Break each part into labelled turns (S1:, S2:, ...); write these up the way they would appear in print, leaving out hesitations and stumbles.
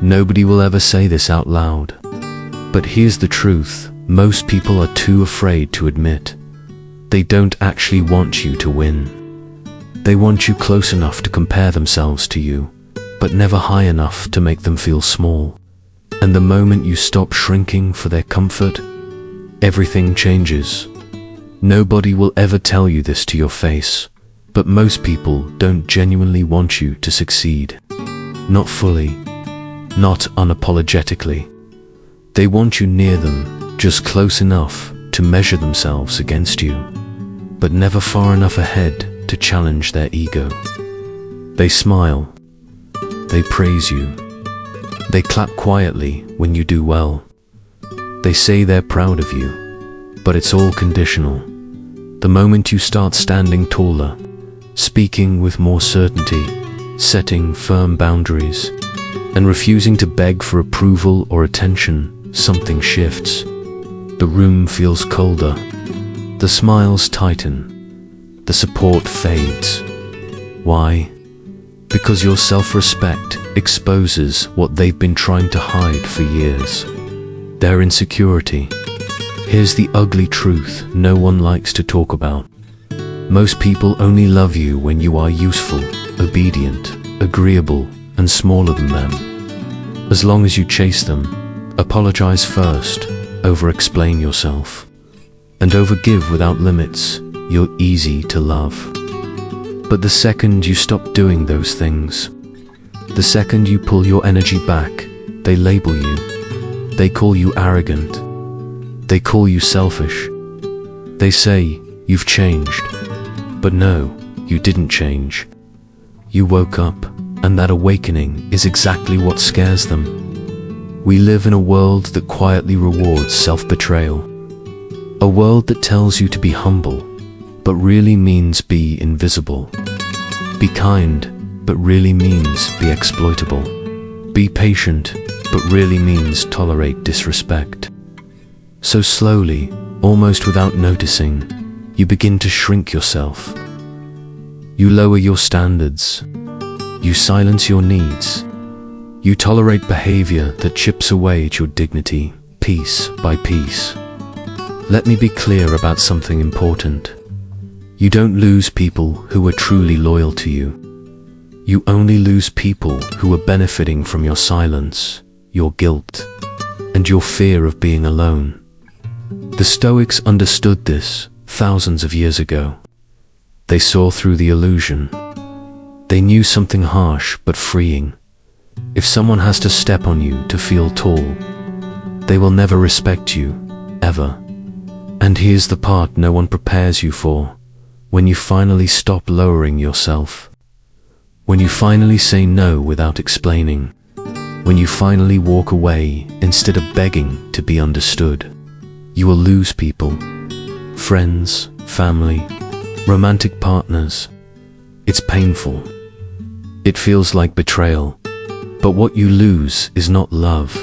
S1: Nobody will ever say this out loud. But here's the truth, most people are too afraid to admit. They don't actually want you to win. They want you close enough to compare themselves to you, but never high enough to make them feel small. And the moment you stop shrinking for their comfort, everything changes. Nobody will ever tell you this to your face, but most people don't genuinely want you to succeed. Not fully, not unapologetically. They want you near them, just close enough to measure themselves against you, but never far enough ahead to challenge their ego. They smile. They praise you. They clap quietly when you do well. They say they're proud of you, but it's all conditional. The moment you start standing taller, speaking with more certainty, setting firm boundaries, and refusing to beg for approval or attention, something shifts. The room feels colder. The smiles tighten. The support fades. Why? Because your self-respect exposes what they've been trying to hide for years. Their insecurity. Here's the ugly truth no one likes to talk about. Most people only love you when you are useful, obedient, agreeable, and smaller than them. As long as you chase them, apologize first, over-explain yourself, and overgive without limits, you're easy to love. But the second you stop doing those things, the second you pull your energy back, they label you. They call you arrogant. They call you selfish. They say, you've changed. But no, you didn't change. You woke up, and that awakening is exactly what scares them. We live in a world that quietly rewards self-betrayal. A world that tells you to be humble, but really means be invisible. Be kind, but really means be exploitable. Be patient, but really means tolerate disrespect. So slowly, almost without noticing, you begin to shrink yourself. You lower your standards. You silence your needs. You tolerate behavior that chips away at your dignity, piece by piece. Let me be clear about something important. You don't lose people who are truly loyal to you. You only lose people who are benefiting from your silence, your guilt, and your fear of being alone. The Stoics understood this thousands of years ago. They saw through the illusion. They knew something harsh but freeing. If someone has to step on you to feel tall, they will never respect you, ever. And here's the part no one prepares you for. When you finally stop lowering yourself. When you finally say no without explaining. When you finally walk away instead of begging to be understood. You will lose people. Friends, family, romantic partners. It's painful. It feels like betrayal. But what you lose is not love.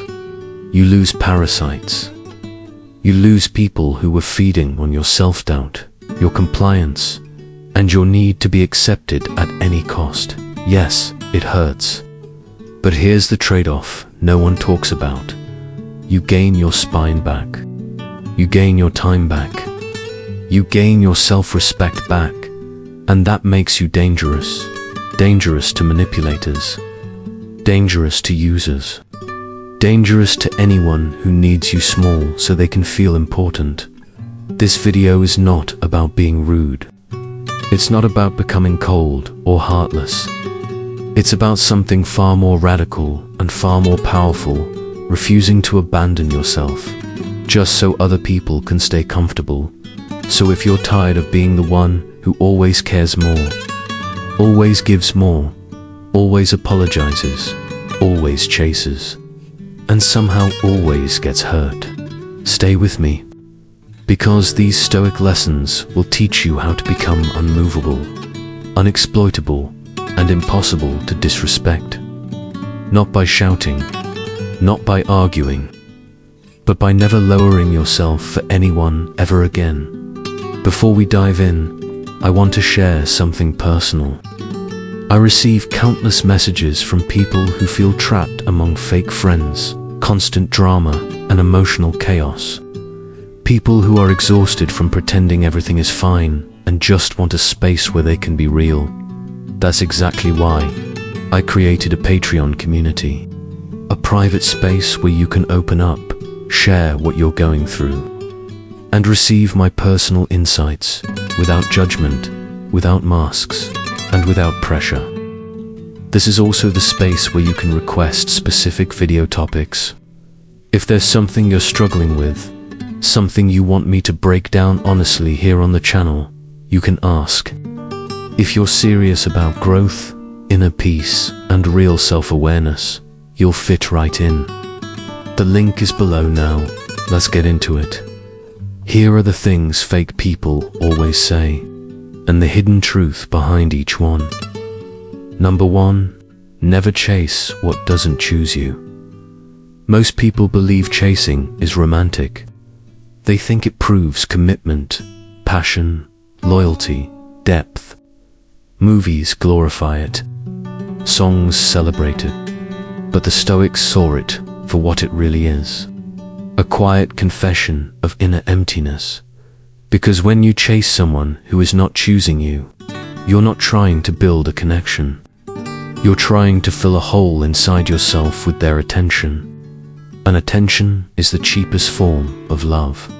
S1: You lose parasites. You lose people who were feeding on your self-doubt, your compliance, and your need to be accepted at any cost. Yes, it hurts. But here's the trade-off no one talks about. You gain your spine back. You gain your time back. You gain your self-respect back. And that makes you dangerous. Dangerous to manipulators. Dangerous to users. Dangerous to anyone who needs you small so they can feel important. This video is not about being rude. It's not about becoming cold or heartless. It's about something far more radical and far more powerful, refusing to abandon yourself, just so other people can stay comfortable. So if you're tired of being the one who always cares more, always gives more, always apologizes, always chases, and somehow always gets hurt, stay with me. Because these Stoic lessons will teach you how to become unmovable, unexploitable, and impossible to disrespect. Not by shouting, not by arguing, but by never lowering yourself for anyone ever again. Before we dive in, I want to share something personal. I receive countless messages from people who feel trapped among fake friends, constant drama, and emotional chaos. People who are exhausted from pretending everything is fine and just want a space where they can be real. That's exactly why I created a Patreon community, a private space where you can open up, share what you're going through, and receive my personal insights without judgment, without masks, and without pressure. This is also the space where you can request specific video topics. If there's something you're struggling with, something you want me to break down honestly here on the channel, you can ask. If you're serious about growth, inner peace, and real self-awareness, you'll fit right in. The link is below now. Let's get into it. Here are the things fake people always say, and the hidden truth behind each one. Number 1, never chase what doesn't choose you. Most people believe chasing is romantic. They think it proves commitment, passion, loyalty, depth. Movies glorify it. Songs celebrate it. But the Stoics saw it for what it really is. A quiet confession of inner emptiness. Because when you chase someone who is not choosing you, you're not trying to build a connection. You're trying to fill a hole inside yourself with their attention. And attention is the cheapest form of love.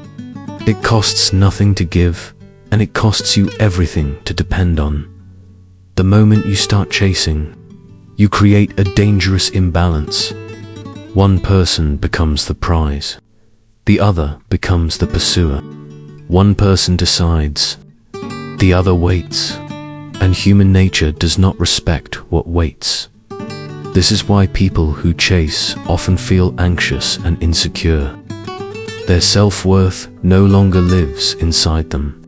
S1: It costs nothing to give, and it costs you everything to depend on. The moment you start chasing, you create a dangerous imbalance. One person becomes the prize. The other becomes the pursuer. One person decides. The other waits. And human nature does not respect what waits. This is why people who chase often feel anxious and insecure. Their self-worth no longer lives inside them.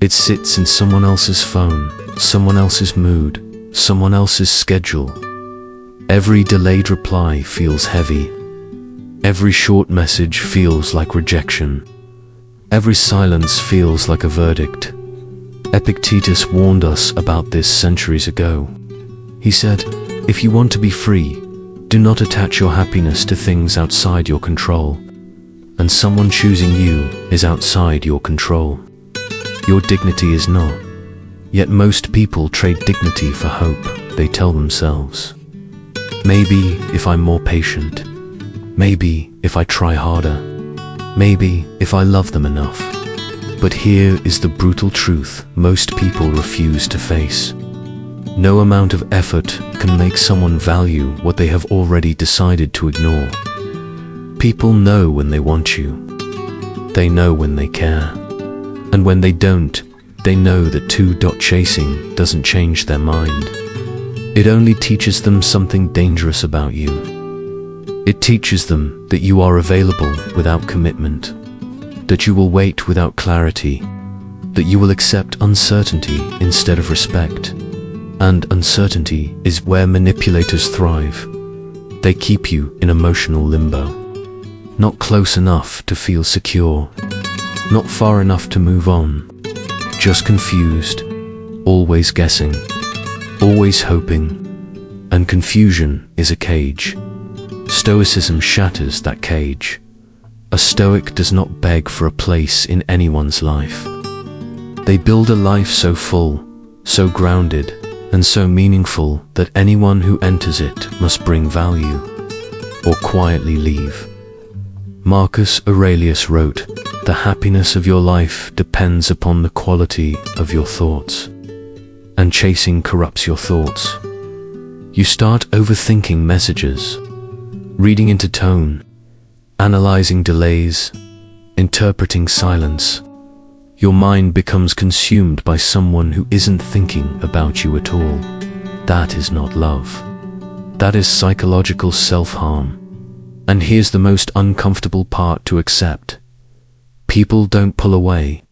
S1: It sits in someone else's phone, someone else's mood, someone else's schedule. Every delayed reply feels heavy. Every short message feels like rejection. Every silence feels like a verdict. Epictetus warned us about this centuries ago. He said, if you want to be free, do not attach your happiness to things outside your control. And someone choosing you is outside your control. Your dignity is not. Yet most people trade dignity for hope, they tell themselves. Maybe if I'm more patient. Maybe if I try harder. Maybe if I love them enough. But here is the brutal truth most people refuse to face. No amount of effort can make someone value what they have already decided to ignore. People know when they want you. They know when they care. And when they don't, they know that chasing doesn't change their mind. It only teaches them something dangerous about you. It teaches them that you are available without commitment, that you will wait without clarity, that you will accept uncertainty instead of respect. And uncertainty is where manipulators thrive. They keep you in emotional limbo. Not close enough to feel secure. Not far enough to move on. Just confused. Always guessing. Always hoping. And confusion is a cage. Stoicism shatters that cage. A Stoic does not beg for a place in anyone's life. They build a life so full, so grounded, and so meaningful that anyone who enters it must bring value, or quietly leave. Marcus Aurelius wrote, "The happiness of your life depends upon the quality of your thoughts." And chasing corrupts your thoughts. You start overthinking messages, reading into tone, analyzing delays, interpreting silence. Your mind becomes consumed by someone who isn't thinking about you at all. That is not love. That is psychological self-harm. And here's the most uncomfortable part to accept. People don't pull away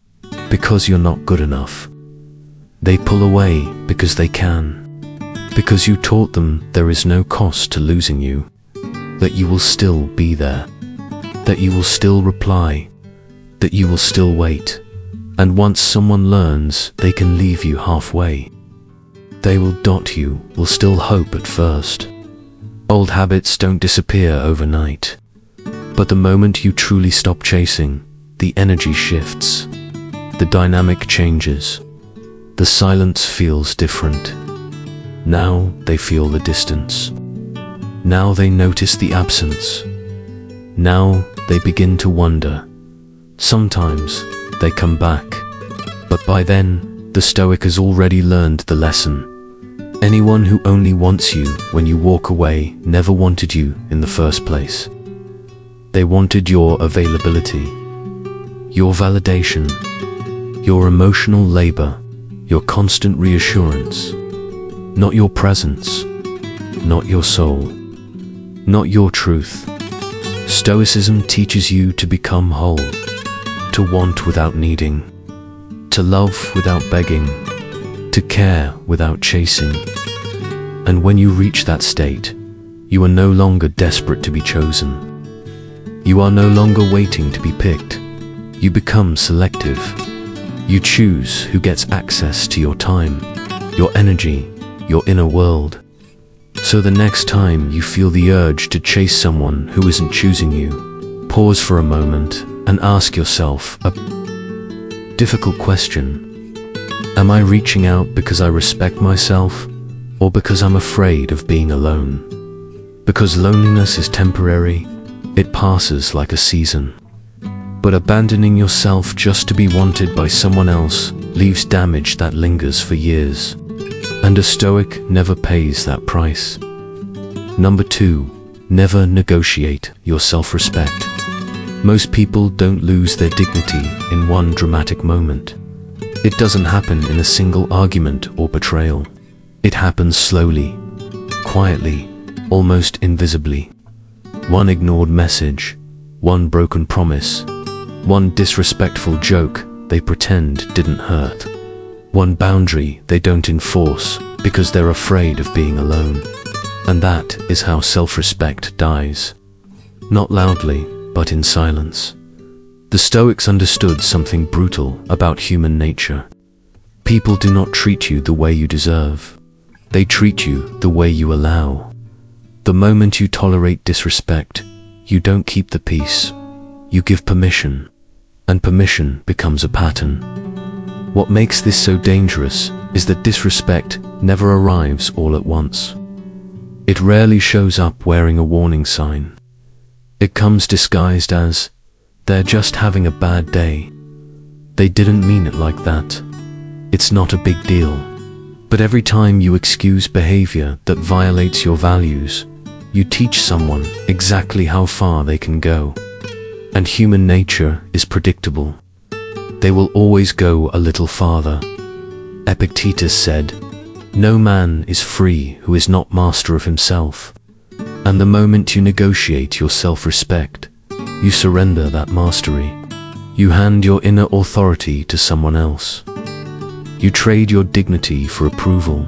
S1: because you're not good enough. They pull away because they can. Because you taught them there is no cost to losing you. That you will still be there. That you will still reply. That you will still wait. And once someone learns, they can leave you halfway. They will dot you, will still hope at first. Old habits don't disappear overnight. But the moment you truly stop chasing, the energy shifts. The dynamic changes. The silence feels different. Now they feel the distance. Now they notice the absence. Now they begin to wonder. Sometimes they come back. But by then, the Stoic has already learned the lesson. Anyone who only wants you when you walk away never wanted you in the first place. They wanted your availability, your validation, your emotional labor, your constant reassurance. Not your presence, not your soul, not your truth. Stoicism teaches you to become whole, to want without needing, to love without begging, to care without chasing. And when you reach that state, you are no longer desperate to be chosen. You are no longer waiting to be picked. You become selective. You choose who gets access to your time, your energy, your inner world. So the next time you feel the urge to chase someone who isn't choosing you, pause for a moment and ask yourself a difficult question. Am I reaching out because I respect myself, or because I'm afraid of being alone? Because loneliness is temporary, it passes like a season. But abandoning yourself just to be wanted by someone else leaves damage that lingers for years. And a Stoic never pays that price. Number 2, never negotiate your self-respect. Most people don't lose their dignity in one dramatic moment. It doesn't happen in a single argument or betrayal. It happens slowly, quietly, almost invisibly. One ignored message, one broken promise, one disrespectful joke they pretend didn't hurt. One boundary they don't enforce because they're afraid of being alone. And that is how self-respect dies. Not loudly, but in silence. The Stoics understood something brutal about human nature. People do not treat you the way you deserve. They treat you the way you allow. The moment you tolerate disrespect, you don't keep the peace. You give permission, and permission becomes a pattern. What makes this so dangerous is that disrespect never arrives all at once. It rarely shows up wearing a warning sign. It comes disguised as, they're just having a bad day. They didn't mean it like that. It's not a big deal. But every time you excuse behavior that violates your values, you teach someone exactly how far they can go. And human nature is predictable. They will always go a little farther. Epictetus said, "No man is free who is not master of himself." And the moment you negotiate your self-respect, you surrender that mastery. You hand your inner authority to someone else. You trade your dignity for approval,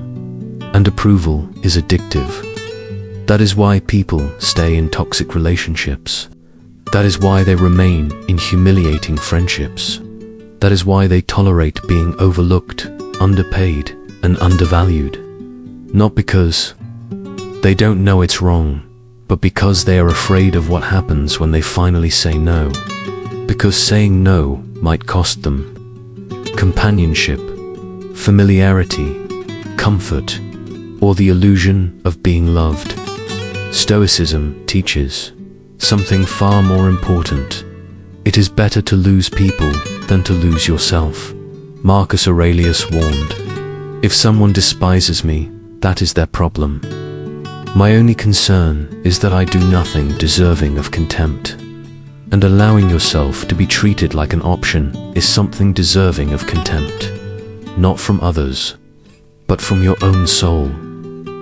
S1: and approval is addictive. That is why people stay in toxic relationships. That is why they remain in humiliating friendships. That is why they tolerate being overlooked, underpaid, and undervalued. Not because they don't know it's wrong, but because they are afraid of what happens when they finally say no. Because saying no might cost them companionship, familiarity, comfort, or the illusion of being loved. Stoicism teaches something far more important. It is better to lose people than to lose yourself. Marcus Aurelius warned, "If someone despises me, that is their problem. My only concern is that I do nothing deserving of contempt." And allowing yourself to be treated like an option is something deserving of contempt. Not from others, but from your own soul.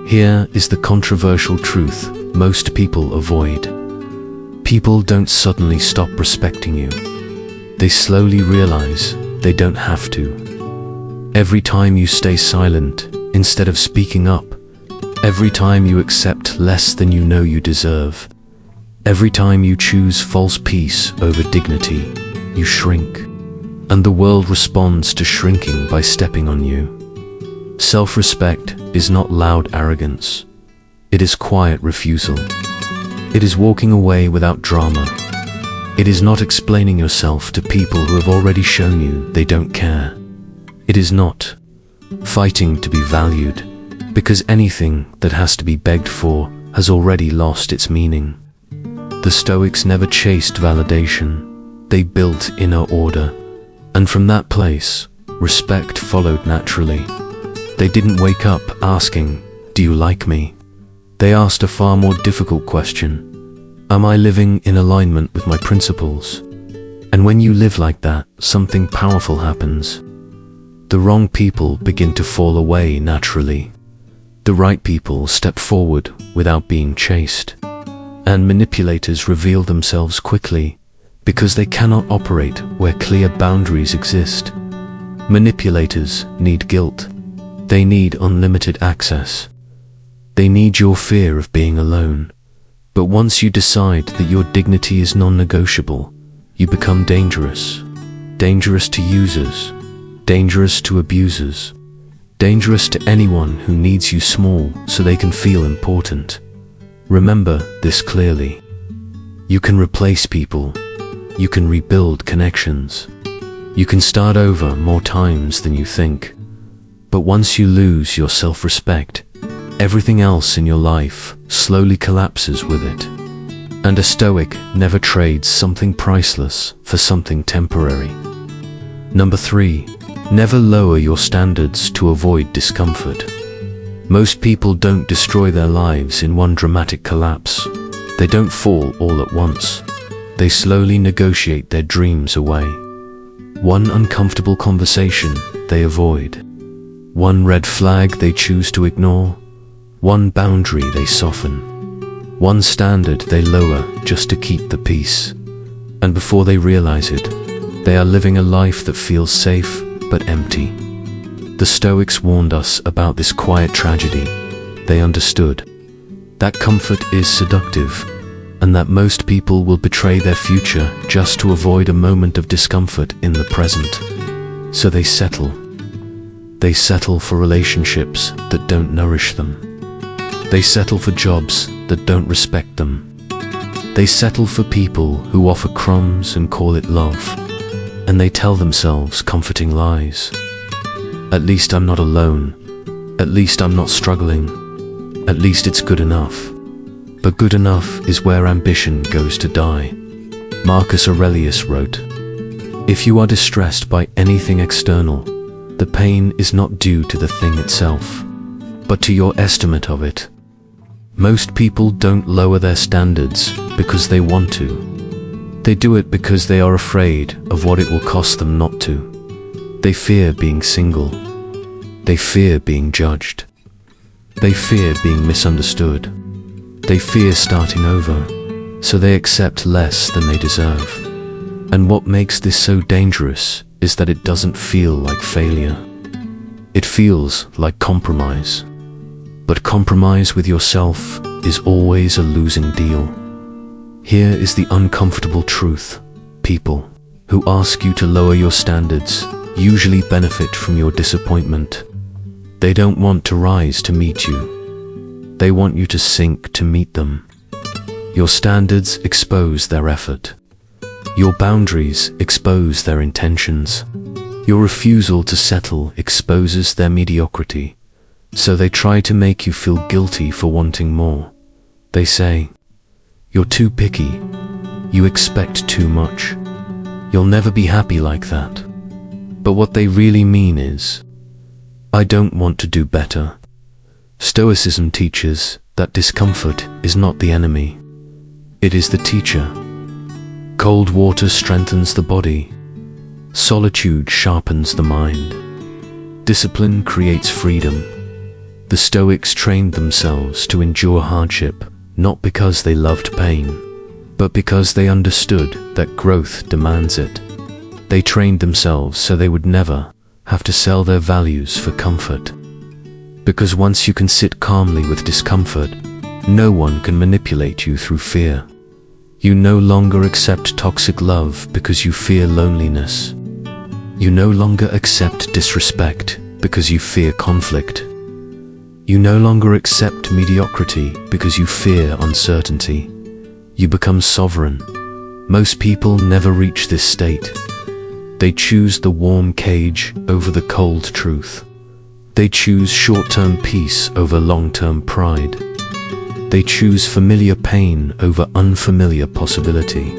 S1: Here is the controversial truth most people avoid. People don't suddenly stop respecting you. They slowly realize they don't have to. Every time you stay silent instead of speaking up, every time you accept less than you know you deserve, every time you choose false peace over dignity, you shrink. And the world responds to shrinking by stepping on you. Self-respect is not loud arrogance. It is quiet refusal. It is walking away without drama. It is not explaining yourself to people who have already shown you they don't care. It is not fighting to be valued, because anything that has to be begged for has already lost its meaning. The Stoics never chased validation. They built inner order, and from that place, respect followed naturally. They didn't wake up asking, "Do you like me?" They asked a far more difficult question: am I living in alignment with my principles? And when you live like that, something powerful happens. The wrong people begin to fall away naturally. The right people step forward without being chased. And manipulators reveal themselves quickly because they cannot operate where clear boundaries exist. Manipulators need guilt. They need unlimited access. They need your fear of being alone. But once you decide that your dignity is non-negotiable, you become dangerous. Dangerous to users, dangerous to abusers, dangerous to anyone who needs you small so they can feel important. Remember this clearly. You can replace people. You can rebuild connections. You can start over more times than you think. But once you lose your self-respect, everything else in your life slowly collapses with it. And a Stoic never trades something priceless for something temporary. Number 3, never lower your standards to avoid discomfort. Most people don't destroy their lives in one dramatic collapse. They don't fall all at once. They slowly negotiate their dreams away. One uncomfortable conversation they avoid. One red flag they choose to ignore. One boundary they soften. One standard they lower just to keep the peace. And before they realize it, they are living a life that feels safe but empty. The Stoics warned us about this quiet tragedy. They understood that comfort is seductive, and that most people will betray their future just to avoid a moment of discomfort in the present. So they settle. They settle for relationships that don't nourish them. They settle for jobs that don't respect them. They settle for people who offer crumbs and call it love. And they tell themselves comforting lies. At least I'm not alone. At least I'm not struggling. At least it's good enough. But good enough is where ambition goes to die. Marcus Aurelius wrote, "If you are distressed by anything external, the pain is not due to the thing itself, but to your estimate of it." Most people don't lower their standards because they want to. They do it because they are afraid of what it will cost them not to. They fear being single. They fear being judged. They fear being misunderstood. They fear starting over, so they accept less than they deserve. And what makes this so dangerous is that it doesn't feel like failure. It feels like compromise. But compromise with yourself is always a losing deal. Here is the uncomfortable truth. People who ask you to lower your standards usually benefit from your disappointment. They don't want to rise to meet you. They want you to sink to meet them. Your standards expose their effort. Your boundaries expose their intentions. Your refusal to settle exposes their mediocrity. So they try to make you feel guilty for wanting more. They say, "You're too picky. You expect too much. You'll never be happy like that." But what they really mean is, "I don't want to do better." Stoicism teaches that discomfort is not the enemy. It is the teacher. Cold water strengthens the body. Solitude sharpens the mind. Discipline creates freedom. The Stoics trained themselves to endure hardship, not because they loved pain, but because they understood that growth demands it. They trained themselves so they would never have to sell their values for comfort. Because once you can sit calmly with discomfort, no one can manipulate you through fear. You no longer accept toxic love because you fear loneliness. You no longer accept disrespect because you fear conflict. You no longer accept mediocrity because you fear uncertainty. You become sovereign. Most people never reach this state. They choose the warm cage over the cold truth. They choose short-term peace over long-term pride. They choose familiar pain over unfamiliar possibility.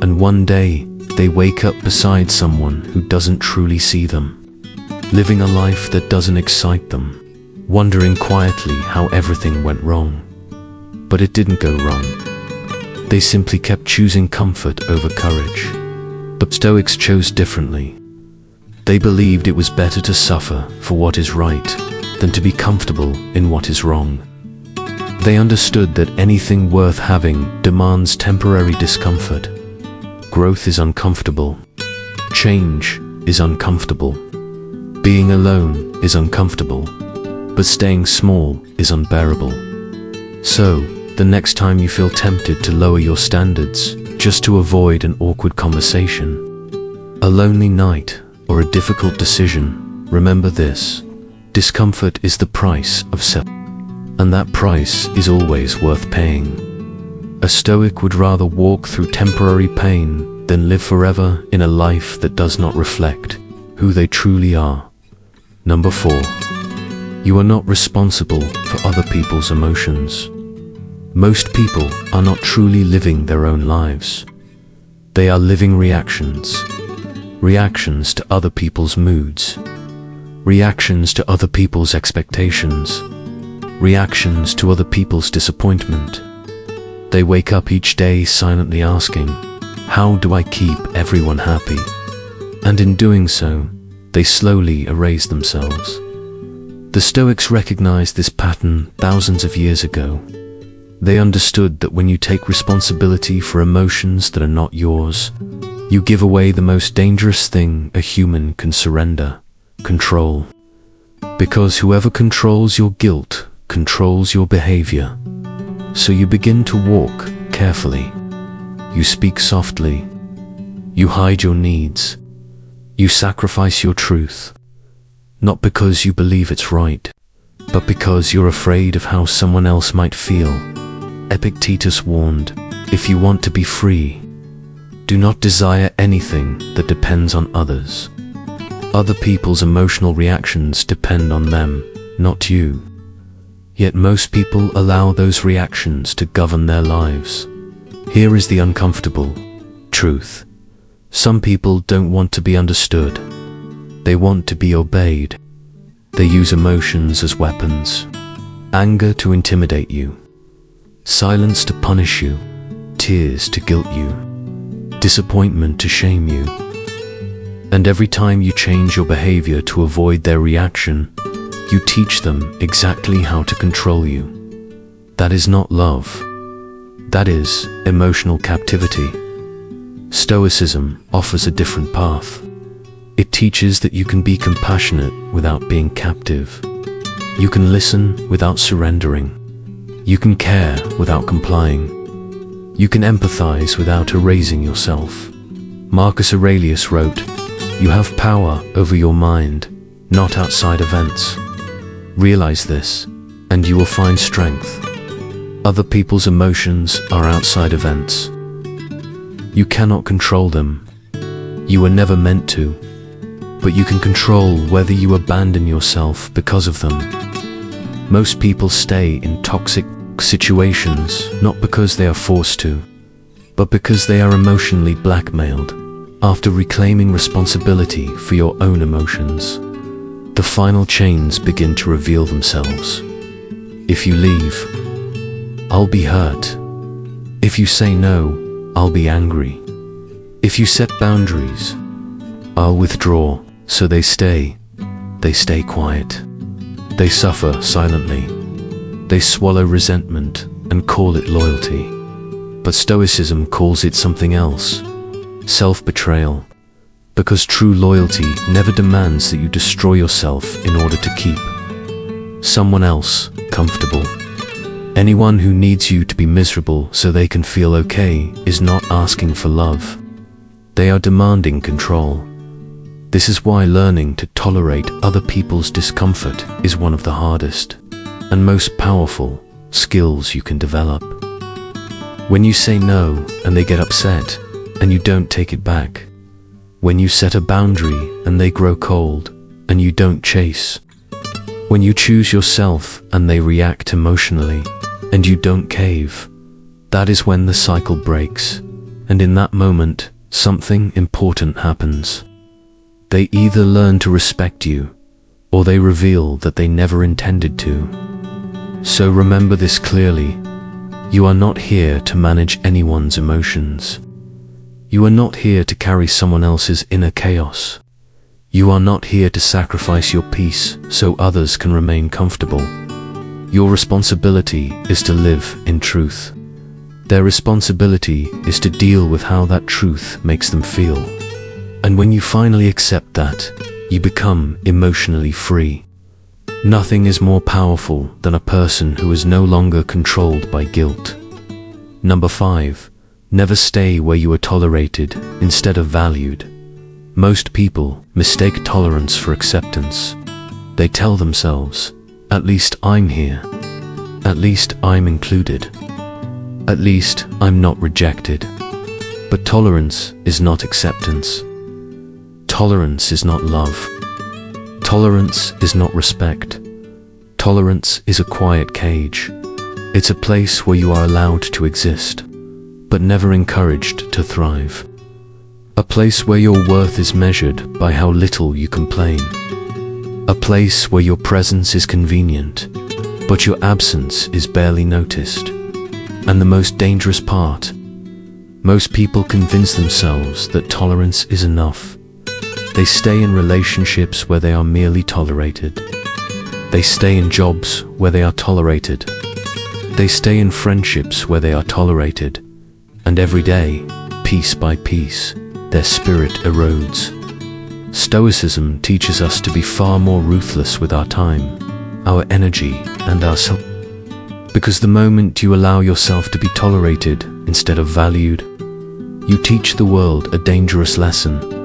S1: And one day, they wake up beside someone who doesn't truly see them, living a life that doesn't excite them, wondering quietly how everything went wrong. But it didn't go wrong. They simply kept choosing comfort over courage. But Stoics chose differently. They believed it was better to suffer for what is right than to be comfortable in what is wrong. They understood that anything worth having demands temporary discomfort. Growth is uncomfortable. Change is uncomfortable. Being alone is uncomfortable. But staying small is unbearable. So, the next time you feel tempted to lower your standards just to avoid an awkward conversation, a lonely night, or a difficult decision, remember this: discomfort is the price of self, and that price is always worth paying. A Stoic would rather walk through temporary pain than live forever in a life that does not reflect who they truly are. Number 4. You are not responsible for other people's emotions. Most people are not truly living their own lives. They are living reactions. Reactions to other people's moods. Reactions to other people's expectations. Reactions to other people's disappointment. They wake up each day silently asking, how do I keep everyone happy? And in doing so, they slowly erase themselves. The Stoics recognized this pattern thousands of years ago. They understood that when you take responsibility for emotions that are not yours, you give away the most dangerous thing a human can surrender: control. Because whoever controls your guilt controls your behavior. So you begin to walk carefully. You speak softly. You hide your needs. You sacrifice your truth. Not because you believe it's right, but because you're afraid of how someone else might feel. Epictetus warned, if you want to be free, do not desire anything that depends on others. Other people's emotional reactions depend on them, not you. Yet most people allow those reactions to govern their lives. Here is the uncomfortable truth. Some people don't want to be understood. They want to be obeyed. They use emotions as weapons. Anger to intimidate you. Silence to punish you. Tears to guilt you. Disappointment to shame you. And every time you change your behavior to avoid their reaction, you teach them exactly how to control you. That is not love. That is emotional captivity. Stoicism offers a different path. It teaches that you can be compassionate without being captive. You can listen without surrendering. You can care without complying. You can empathize without erasing yourself. Marcus Aurelius wrote, "You have power over your mind, not outside events." Realize this, and you will find strength. Other people's emotions are outside events. You cannot control them. You were never meant to. But you can control whether you abandon yourself because of them. Most people stay in toxic situations not because they are forced to, but because they are emotionally blackmailed. After reclaiming responsibility for your own emotions, the final chains begin to reveal themselves. If you leave, I'll be hurt. If you say no, I'll be angry. If you set boundaries, I'll withdraw. So they stay quiet. They suffer silently. They swallow resentment and call it loyalty. But Stoicism calls it something else: self-betrayal. Because true loyalty never demands that you destroy yourself in order to keep someone else comfortable. Anyone who needs you to be miserable so they can feel okay is not asking for love. They are demanding control. This is why learning to tolerate other people's discomfort is one of the hardest. and most powerful skills you can develop. When you say no and they get upset and you don't take it back. When you set a boundary and they grow cold and you don't chase. When you choose yourself and they react emotionally and you don't cave. That is when the cycle breaks, and in that moment, something important happens. They either learn to respect you, or they reveal that they never intended to. So remember this clearly. You are not here to manage anyone's emotions. You are not here to carry someone else's inner chaos. You are not here to sacrifice your peace so others can remain comfortable. Your responsibility is to live in truth. Their responsibility is to deal with how that truth makes them feel. And when you finally accept that, you become emotionally free. Nothing is more powerful than a person who is no longer controlled by guilt. Number 5. Never stay where you are tolerated instead of valued. Most people mistake tolerance for acceptance. They tell themselves, at least I'm here. At least I'm included. At least I'm not rejected. But tolerance is not acceptance. Tolerance is not love. Tolerance is not respect. Tolerance is a quiet cage. It's a place where you are allowed to exist, but never encouraged to thrive. A place where your worth is measured by how little you complain. A place where your presence is convenient, but your absence is barely noticed. And the most dangerous part, most people convince themselves that tolerance is enough. They stay in relationships where they are merely tolerated. They stay in jobs where they are tolerated. They stay in friendships where they are tolerated. And every day, piece by piece, their spirit erodes. Stoicism teaches us to be far more ruthless with our time, our energy, and ourselves. Because the moment you allow yourself to be tolerated instead of valued, you teach the world a dangerous lesson.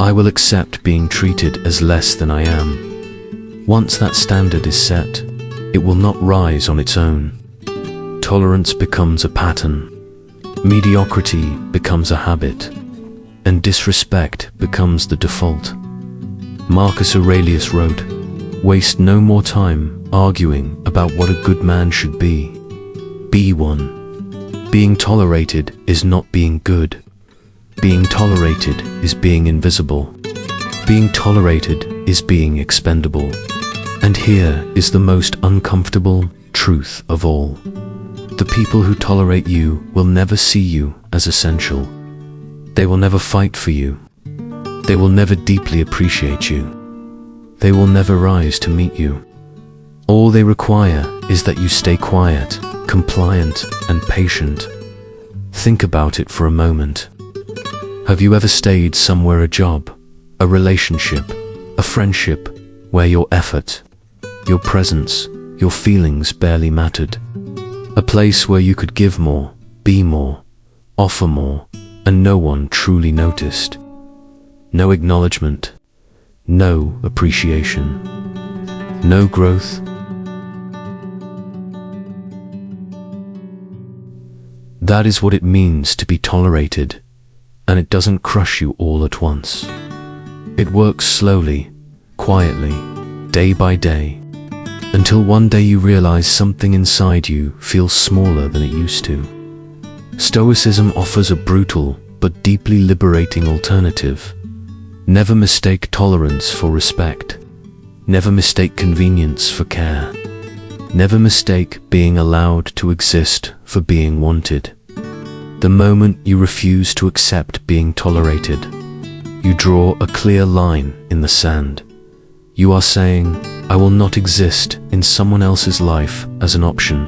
S1: I will accept being treated as less than I am. Once that standard is set, it will not rise on its own. Tolerance becomes a pattern. Mediocrity becomes a habit. And disrespect becomes the default. Marcus Aurelius wrote, "Waste no more time arguing about what a good man should be. Be one." Being tolerated is not being good. Being tolerated is being invisible. Being tolerated is being expendable. And here is the most uncomfortable truth of all. The people who tolerate you will never see you as essential. They will never fight for you. They will never deeply appreciate you. They will never rise to meet you. All they require is that you stay quiet, compliant, and patient. Think about it for a moment. Have you ever stayed somewhere, a job, a relationship, a friendship, where your effort, your presence, your feelings barely mattered? A place where you could give more, be more, offer more, and no one truly noticed. No acknowledgement, no appreciation, no growth. That is what it means to be tolerated, and it doesn't crush you all at once. It works slowly, quietly, day by day, until one day you realize something inside you feels smaller than it used to. Stoicism offers a brutal but deeply liberating alternative. Never mistake tolerance for respect. Never mistake convenience for care. Never mistake being allowed to exist for being wanted. The moment you refuse to accept being tolerated, you draw a clear line in the sand. You are saying, I will not exist in someone else's life as an option.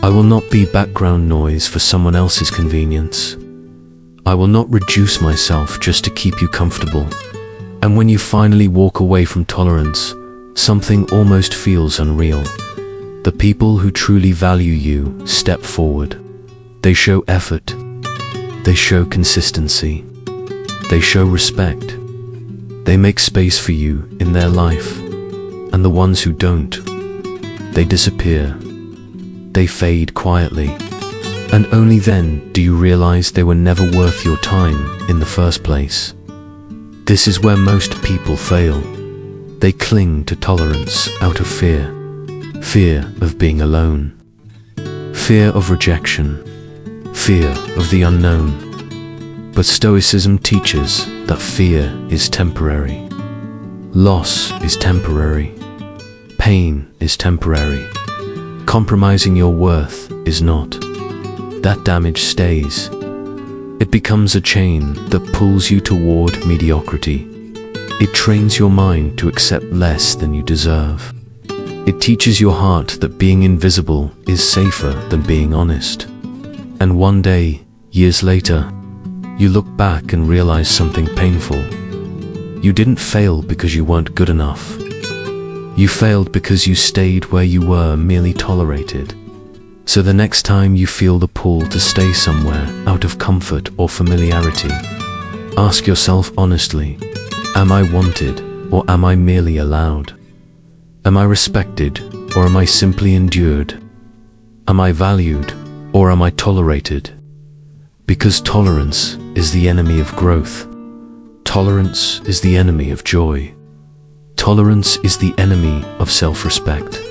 S1: I will not be background noise for someone else's convenience. I will not reduce myself just to keep you comfortable. And when you finally walk away from tolerance, something almost feels unreal. The people who truly value you step forward. They show effort. They show consistency. They show respect. They make space for you in their life. And the ones who don't, they disappear. They fade quietly, and only then do you realize they were never worth your time in the first place. This is where most people fail. They cling to tolerance out of fear. Fear of being alone. Fear of rejection. Fear of the unknown. But Stoicism teaches that fear is temporary. Loss is temporary. Pain is temporary. Compromising your worth is not. That damage stays. It becomes a chain that pulls you toward mediocrity. It trains your mind to accept less than you deserve. It teaches your heart that being invisible is safer than being honest. And one day, years later, you look back and realize something painful. You didn't fail because you weren't good enough. You failed because you stayed where you were, merely tolerated. So the next time you feel the pull to stay somewhere out of comfort or familiarity, ask yourself honestly, am I wanted or am I merely allowed? Am I respected or am I simply endured? Am I valued or am I tolerated? Because tolerance is the enemy of growth. Tolerance is the enemy of joy. Tolerance is the enemy of self-respect.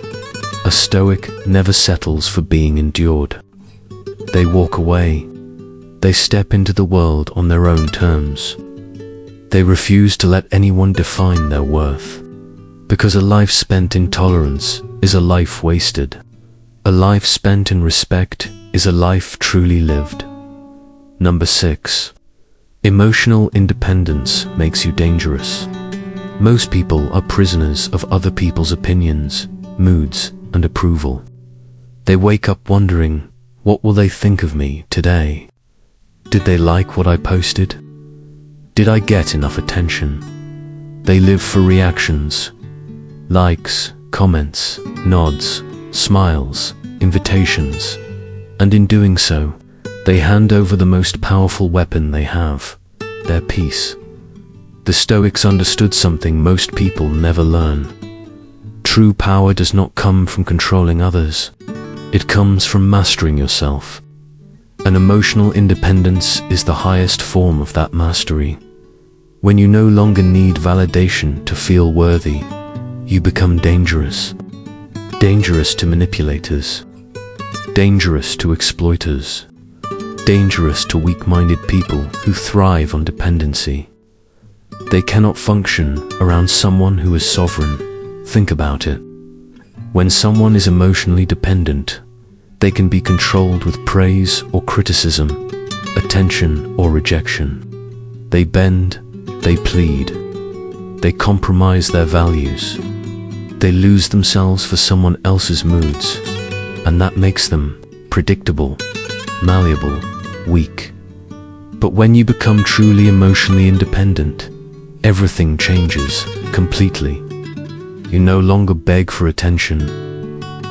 S1: A Stoic never settles for being endured. They walk away. They step into the world on their own terms. They refuse to let anyone define their worth. Because a life spent in tolerance is a life wasted. A life spent in respect is a life truly lived. Number 6. Emotional independence makes you dangerous. Most people are prisoners of other people's opinions, moods, and approval. They wake up wondering, what will they think of me today? Did they like what I posted? Did I get enough attention? They live for reactions, likes, comments, nods, smiles, invitations, and in doing so, they hand over the most powerful weapon they have, their peace. The Stoics understood something most people never learn. True power does not come from controlling others. It comes from mastering yourself. And emotional independence is the highest form of that mastery. When you no longer need validation to feel worthy, you become dangerous. Dangerous to manipulators. Dangerous to exploiters. Dangerous to weak-minded people who thrive on dependency. They cannot function around someone who is sovereign. Think about it. When someone is emotionally dependent, they can be controlled with praise or criticism, attention or rejection. They bend, they plead, they compromise their values. They lose themselves for someone else's moods, and that makes them predictable, malleable, weak. But when you become truly emotionally independent, everything changes completely. You no longer beg for attention.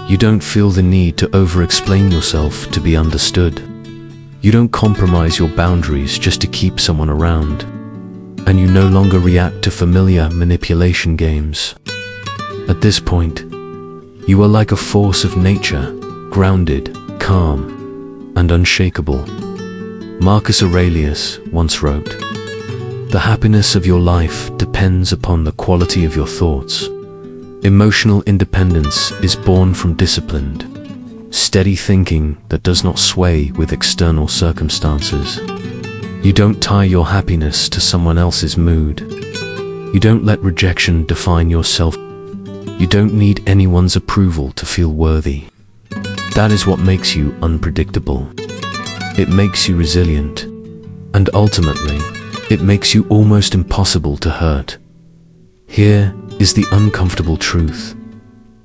S1: You don't feel the need to over-explain yourself to be understood. You don't compromise your boundaries just to keep someone around. And you no longer react to familiar manipulation games. At this point, you are like a force of nature, grounded, calm, and unshakable. Marcus Aurelius once wrote, "The happiness of your life depends upon the quality of your thoughts." Emotional independence is born from disciplined, steady thinking that does not sway with external circumstances. You don't tie your happiness to someone else's mood. You don't let rejection define yourself. You don't need anyone's approval to feel worthy. That is what makes you unpredictable. It makes you resilient, and ultimately, it makes you almost impossible to hurt. Here is the uncomfortable truth.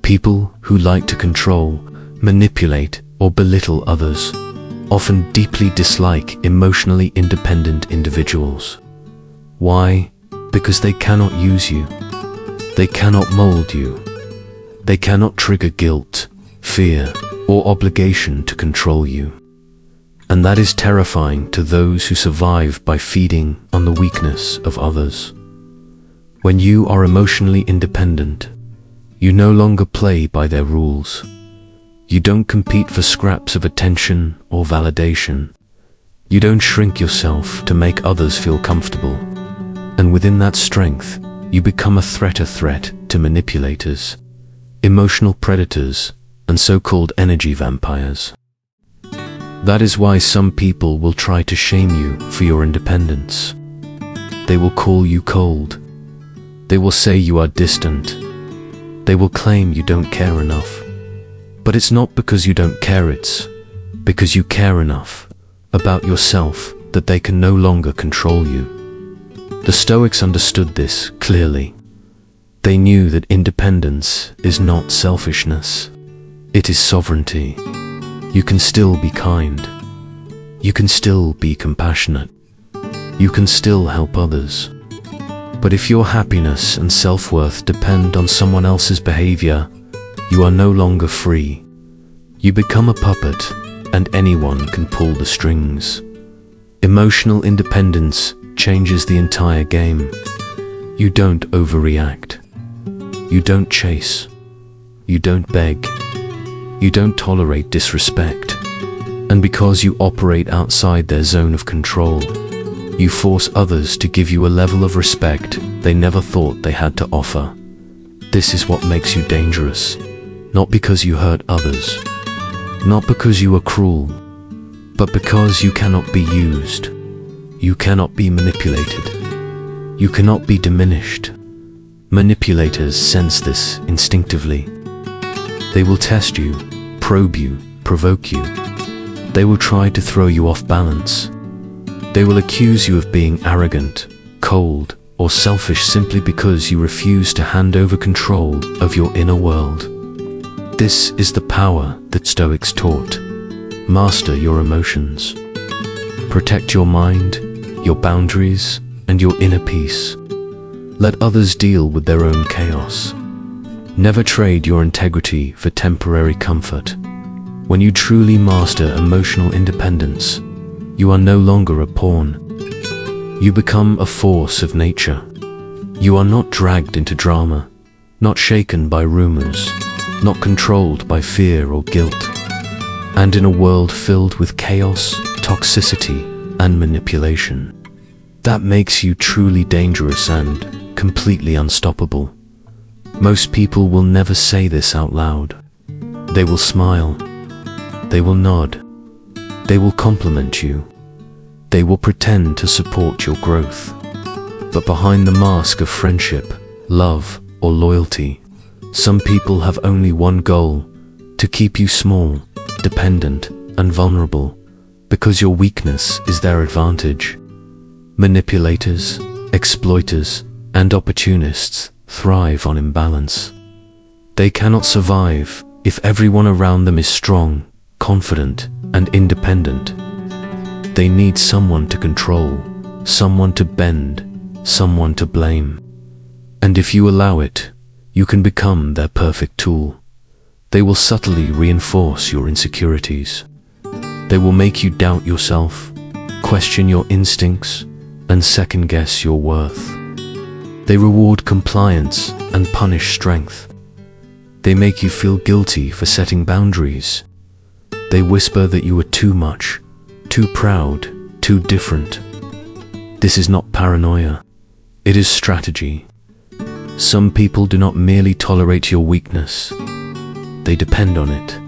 S1: People who like to control, manipulate, or belittle others often deeply dislike emotionally independent individuals. Why? Because they cannot use you. They cannot mold you. They cannot trigger guilt, fear, or obligation to control you. And that is terrifying to those who survive by feeding on the weakness of others. When you are emotionally independent, You no longer play by their rules. You don't compete for scraps of attention or validation. You don't shrink yourself to make others feel comfortable. And within that strength, you become a threat to manipulators, emotional predators, and so-called energy vampires. That is why some people will try to shame you for your independence. They will call you cold. They will say you are distant. They will claim you don't care enough. But it's not because you don't care, it's because you care enough about yourself that they can no longer control you. The Stoics understood this clearly. They knew that independence is not selfishness. It is sovereignty. You can still be kind. You can still be compassionate. You can still help others. But if your happiness and self-worth depend on someone else's behavior, you are no longer free. You become a puppet, and anyone can pull the strings. Emotional independence changes the entire game. You don't overreact. You don't chase. You don't beg. You don't tolerate disrespect. And because you operate outside their zone of control, you force others to give you a level of respect they never thought they had to offer. This is what makes you dangerous. Not because you hurt others, not because you are cruel, but because you cannot be used. You cannot be manipulated. You cannot be diminished. Manipulators sense this instinctively. They will test you, probe you, provoke you. They will try to throw you off balance. They will accuse you of being arrogant, cold, or selfish simply because you refuse to hand over control of your inner world. This is the power that Stoics taught. Master your emotions. Protect your mind, your boundaries, and your inner peace. Let others deal with their own chaos. Never trade your integrity for temporary comfort. When you truly master emotional independence, you are no longer a pawn. You become a force of nature. You are not dragged into drama, not shaken by rumors, not controlled by fear or guilt. And in a world filled with chaos, toxicity, and manipulation, that makes you truly dangerous and completely unstoppable. Most people will never say this out loud. They will smile. They will nod. They will compliment you. They will pretend to support your growth. But behind the mask of friendship, love, or loyalty, some people have only one goal: to keep you small, dependent, and vulnerable, because your weakness is their advantage. Manipulators, exploiters, and opportunists thrive on imbalance. They cannot survive if everyone around them is strong, confident, and independent. They need someone to control, someone to bend, someone to blame. And if you allow it, you can become their perfect tool. They will subtly reinforce your insecurities. They will make you doubt yourself, question your instincts, and second-guess your worth. They reward compliance and punish strength. They make you feel guilty for setting boundaries. They whisper that you are too much, too proud, too different. This is not paranoia. It is strategy. Some people do not merely tolerate your weakness. They depend on it.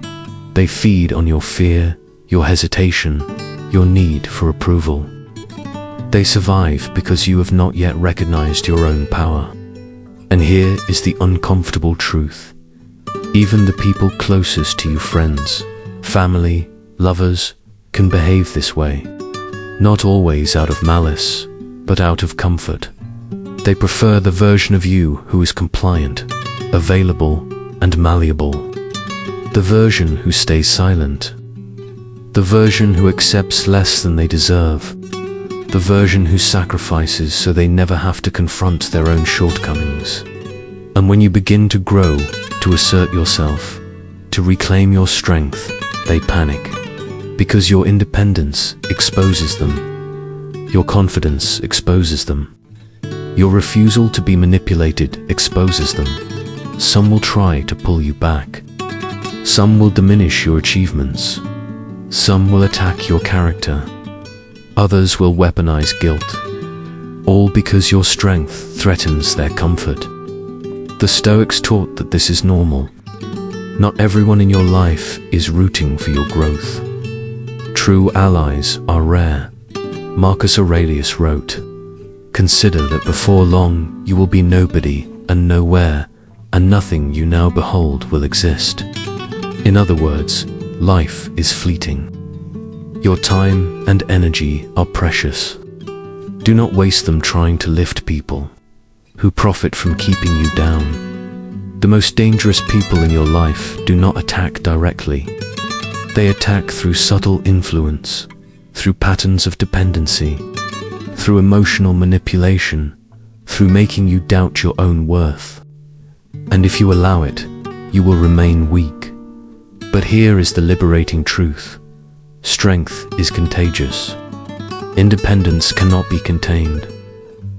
S1: They feed on your fear, your hesitation, your need for approval. They survive because you have not yet recognized your own power. And here is the uncomfortable truth. Even the people closest to you, friends, family, lovers, can behave this way. Not always out of malice, but out of comfort. They prefer the version of you who is compliant, available, and malleable. The version who stays silent. The version who accepts less than they deserve. The version who sacrifices so they never have to confront their own shortcomings. And when you begin to grow, to assert yourself, to reclaim your strength, they panic. Because your independence exposes them. Your confidence exposes them. Your refusal to be manipulated exposes them. some will try to pull you back. Some will diminish your achievements. Some will attack your character. Others will weaponize guilt, all because your strength threatens their comfort. The Stoics taught that this is normal. Not everyone in your life is rooting for your growth. True allies are rare. Marcus Aurelius wrote, "Consider that before long you will be nobody and nowhere, and nothing you now behold will exist." In other words, life is fleeting. Your time and energy are precious. Do not waste them trying to lift people who profit from keeping you down. The most dangerous people in your life do not attack directly. They attack through subtle influence, through patterns of dependency, through emotional manipulation, through making you doubt your own worth. And if you allow it, you will remain weak. But here is the liberating truth. Strength is contagious. Independence cannot be contained.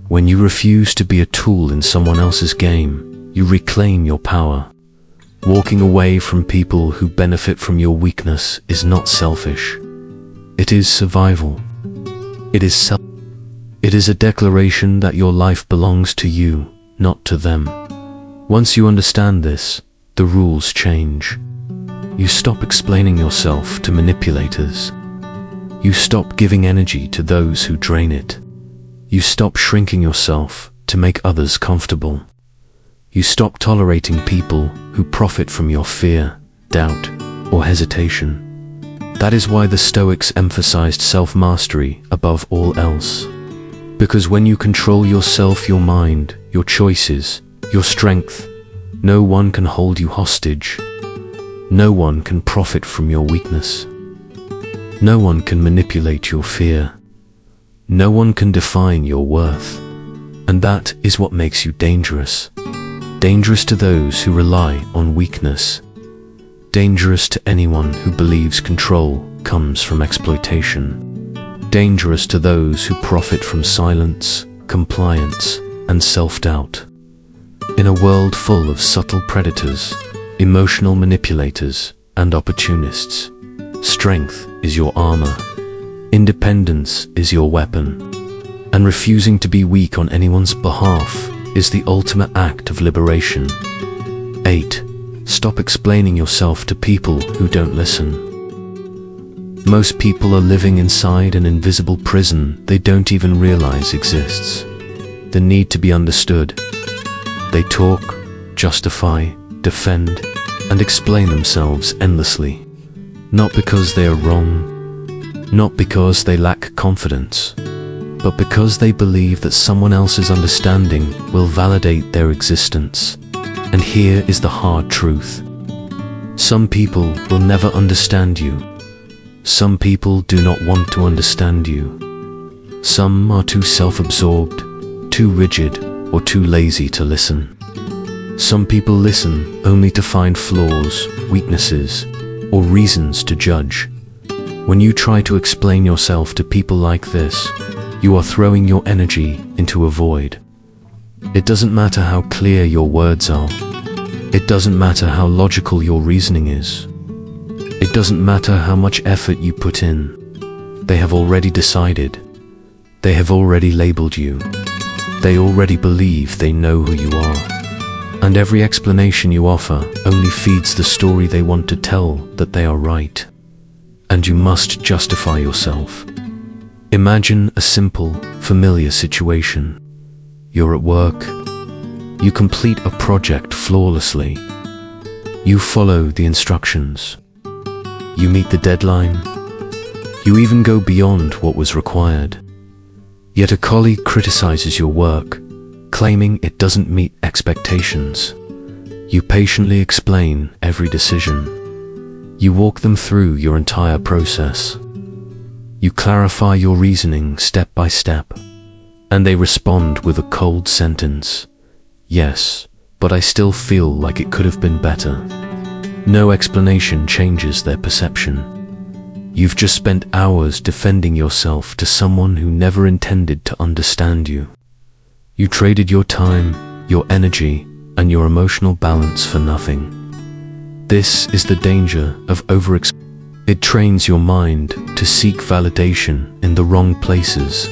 S1: When you refuse to be a tool in someone else's game, you reclaim your power. Walking away from people who benefit from your weakness is not selfish. It is survival. It is a declaration that your life belongs to you, not to them. Once you understand this, the rules change. You stop explaining yourself to manipulators. You stop giving energy to those who drain it. You stop shrinking yourself to make others comfortable. You stop tolerating people who profit from your fear, doubt, or hesitation. That is why the Stoics emphasized self-mastery above all else. Because when you control yourself, your mind, your choices, your strength, no one can hold you hostage. No one can profit from your weakness. No one can manipulate your fear. No one can define your worth. And that is what makes you dangerous. Dangerous to those who rely on weakness. Dangerous to anyone who believes control comes from exploitation. Dangerous to those who profit from silence, compliance, and self-doubt. In a world full of subtle predators, emotional manipulators, and opportunists, strength is your armor. Independence is your weapon. And refusing to be weak on anyone's behalf is the ultimate act of liberation. 8. Stop explaining yourself to people who don't listen. Most people are living inside an invisible prison they don't even realize exists. The need to be understood. They talk, justify, defend, and explain themselves endlessly. Not because they are wrong, not because they lack confidence, but because they believe that someone else's understanding will validate their existence. And here is the hard truth. Some people will never understand you. Some people do not want to understand you. Some are too self-absorbed, too rigid, or too lazy to listen. Some people listen only to find flaws, weaknesses, or reasons to judge. When you try to explain yourself to people like this, you are throwing your energy into a void. It doesn't matter how clear your words are. It doesn't matter how logical your reasoning is. It doesn't matter how much effort you put in. They have already decided. They have already labeled you. They already believe they know who you are. And every explanation you offer only feeds the story they want to tell, that they are right. And you must justify yourself. Imagine a simple, familiar situation. You're at work. You complete a project flawlessly. You follow the instructions. You meet the deadline. You even go beyond what was required. Yet a colleague criticizes your work, claiming it doesn't meet expectations. You patiently explain every decision. You walk them through your entire process. You clarify your reasoning step by step. And they respond with a cold sentence. Yes, but I still feel like it could have been better. No explanation changes their perception. You've just spent hours defending yourself to someone who never intended to understand you. You traded your time, your energy, and your emotional balance for nothing. This is the danger of overexposure. It trains your mind to seek validation in the wrong places.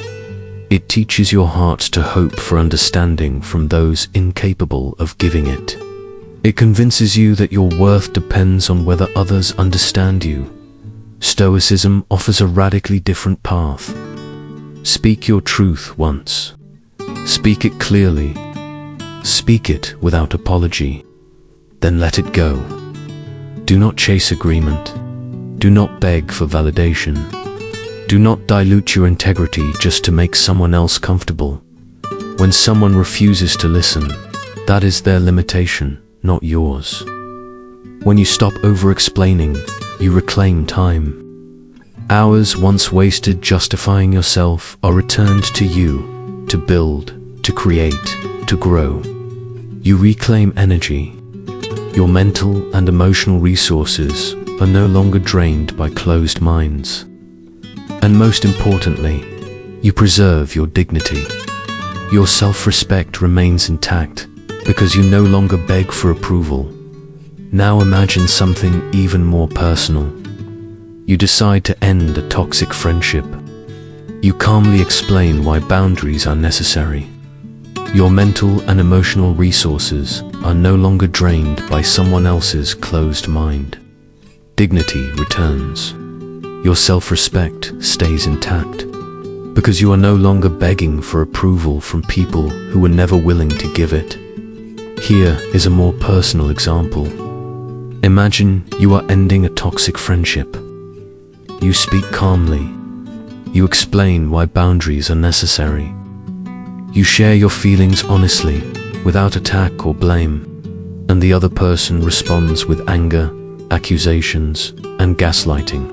S1: It teaches your heart to hope for understanding from those incapable of giving it. It convinces you that your worth depends on whether others understand you. Stoicism offers a radically different path. Speak your truth once. Speak it clearly. Speak it without apology. Then let it go. Do not chase agreement. Do not beg for validation. Do not dilute your integrity just to make someone else comfortable. When someone refuses to listen, that is their limitation, not yours. When you stop over-explaining, you reclaim time. Hours once wasted justifying yourself are returned to you, to build, to create, to grow. You reclaim energy. Your mental and emotional resources are no longer drained by closed minds. And most importantly, you preserve your dignity. Your self-respect remains intact because you no longer beg for approval. Now imagine something even more personal. You decide to end a toxic friendship. You calmly explain why boundaries are necessary. Your mental and emotional resources are no longer drained by someone else's closed mind. Dignity returns. Your self-respect stays intact because you are no longer begging for approval from people who were never willing to give it. Here is a more personal example. Imagine you are ending a toxic friendship. You speak calmly. You explain why boundaries are necessary. You share your feelings honestly, without attack or blame, and the other person responds with anger, accusations, and gaslighting.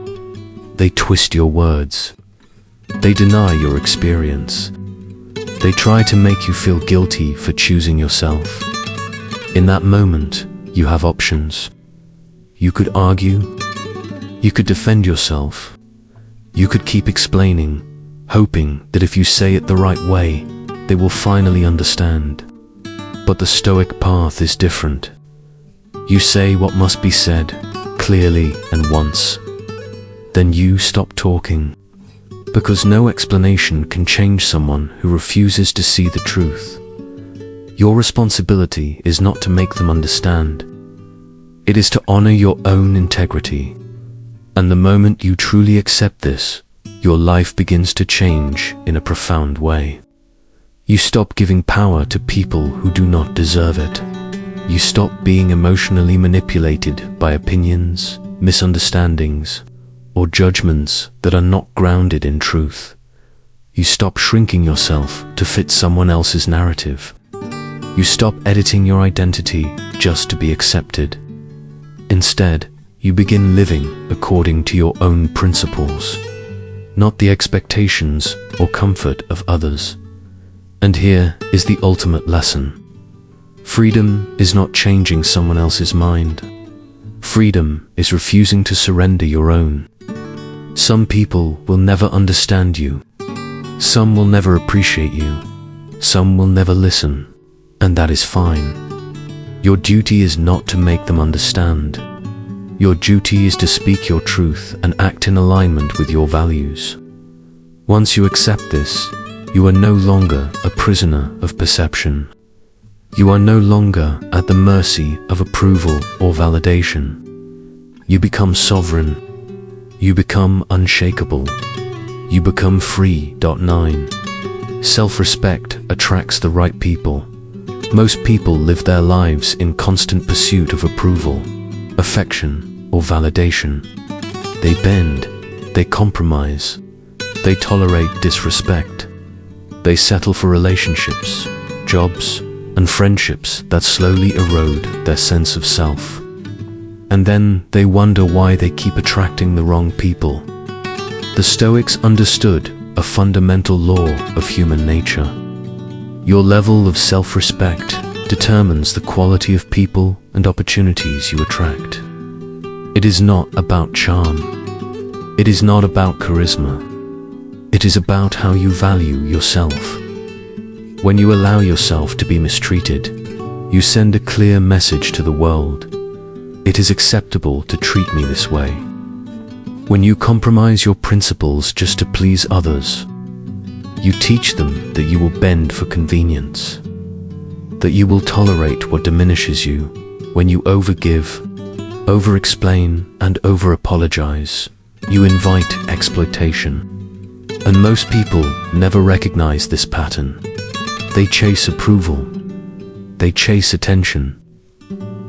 S1: They twist your words. They deny your experience. They try to make you feel guilty for choosing yourself. In that moment, you have options. You could argue. You could defend yourself. You could keep explaining, hoping that if you say it the right way, they will finally understand. But the Stoic path is different. You say what must be said, clearly and once. Then you stop talking, because no explanation can change someone who refuses to see the truth. Your responsibility is not to make them understand. It is to honor your own integrity. And the moment you truly accept this, your life begins to change in a profound way. You stop giving power to people who do not deserve it. You stop being emotionally manipulated by opinions, misunderstandings, or judgments that are not grounded in truth. You stop shrinking yourself to fit someone else's narrative. You stop editing your identity just to be accepted. Instead, you begin living according to your own principles, not the expectations or comfort of others. And here is the ultimate lesson. Freedom is not changing someone else's mind. Freedom is refusing to surrender your own. Some people will never understand you. Some will never appreciate you. Some will never listen. And that is fine. Your duty is not to make them understand. Your duty is to speak your truth and act in alignment with your values. Once you accept this, you are no longer a prisoner of perception. You are no longer at the mercy of approval or validation. You become sovereign. You become unshakable. You become free. 9. Self-respect attracts the right people. Most people live their lives in constant pursuit of approval, affection, or validation. They bend. They compromise. They tolerate disrespect. They settle for relationships, jobs, and friendships that slowly erode their sense of self. And then they wonder why they keep attracting the wrong people. The Stoics understood a fundamental law of human nature. Your level of self-respect determines the quality of people and opportunities you attract. It is not about charm. It is not about charisma. It is about how you value yourself. When you allow yourself to be mistreated, You send a clear message to the world. It is acceptable to treat me this way. When you compromise your principles just to please others, you teach them that you will bend for convenience, that you will tolerate what diminishes you. When you overgive, over-explain, and over-apologize, you invite exploitation. And most people never recognize this pattern. They chase approval. They chase attention.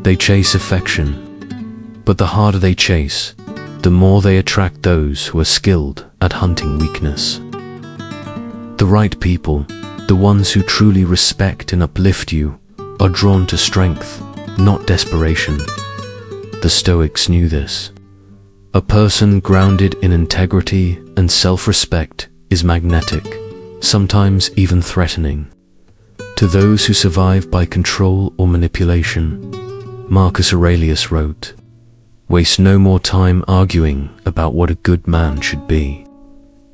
S1: They chase affection. But the harder they chase, the more they attract those who are skilled at hunting weakness. The right people, the ones who truly respect and uplift you, are drawn to strength, not desperation. The Stoics knew this. A person grounded in integrity and self-respect is magnetic, sometimes even threatening. To those who survive by control or manipulation, Marcus Aurelius wrote, "Waste no more time arguing about what a good man should be.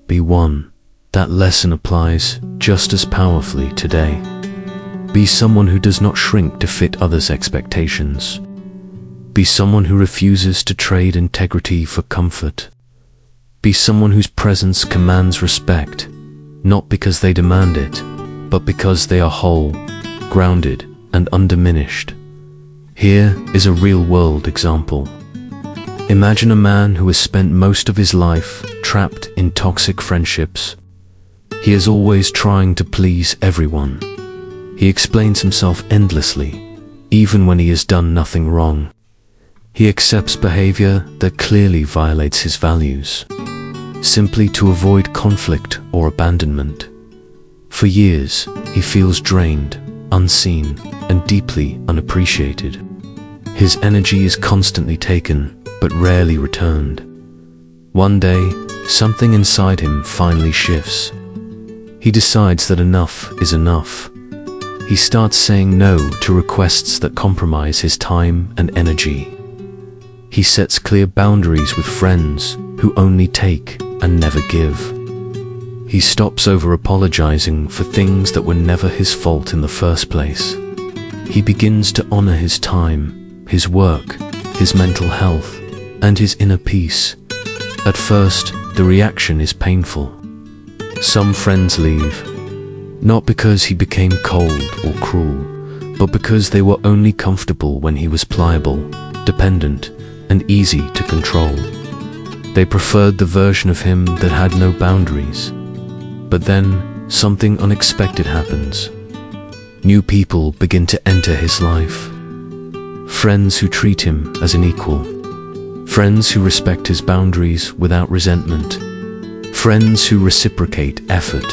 S1: Be one." That lesson applies just as powerfully today. Be someone who does not shrink to fit others' expectations. Be someone who refuses to trade integrity for comfort. Be someone whose presence commands respect, not because they demand it, but because they are whole, grounded, and undiminished. Here is a real-world example. Imagine a man who has spent most of his life trapped in toxic friendships. He is always trying to please everyone. He explains himself endlessly, even when he has done nothing wrong. He accepts behavior that clearly violates his values, simply to avoid conflict or abandonment. For years, he feels drained, unseen, and deeply unappreciated. His energy is constantly taken, but rarely returned. One day, something inside him finally shifts. He decides that enough is enough. He starts saying no to requests that compromise his time and energy. He sets clear boundaries with friends who only take and never give. He stops over-apologizing for things that were never his fault in the first place. He begins to honor his time, his work, his mental health, and his inner peace. At first, the reaction is painful. Some friends leave, not because he became cold or cruel, but because they were only comfortable when he was pliable, dependent, and easy to control. They preferred the version of him that had no boundaries. But then, something unexpected happens. New people begin to enter his life. Friends who treat him as an equal. Friends who respect his boundaries without resentment. Friends who reciprocate effort,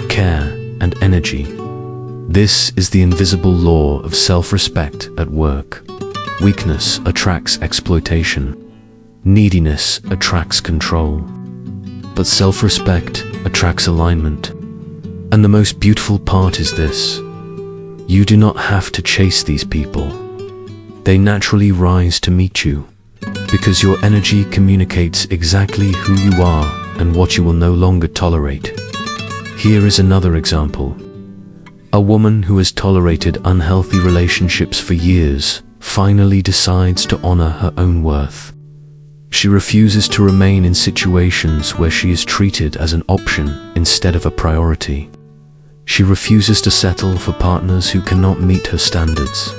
S1: care, and energy. This is the invisible law of self-respect at work. Weakness attracts exploitation. Neediness attracts control. But self-respect attracts alignment. And the most beautiful part is this: you do not have to chase these people. They naturally rise to meet you, because your energy communicates exactly who you are and what you will no longer tolerate. Here is another example. A woman who has tolerated unhealthy relationships for years finally decides to honor her own worth. She refuses to remain in situations where she is treated as an option instead of a priority. She refuses to settle for partners who cannot meet her standards.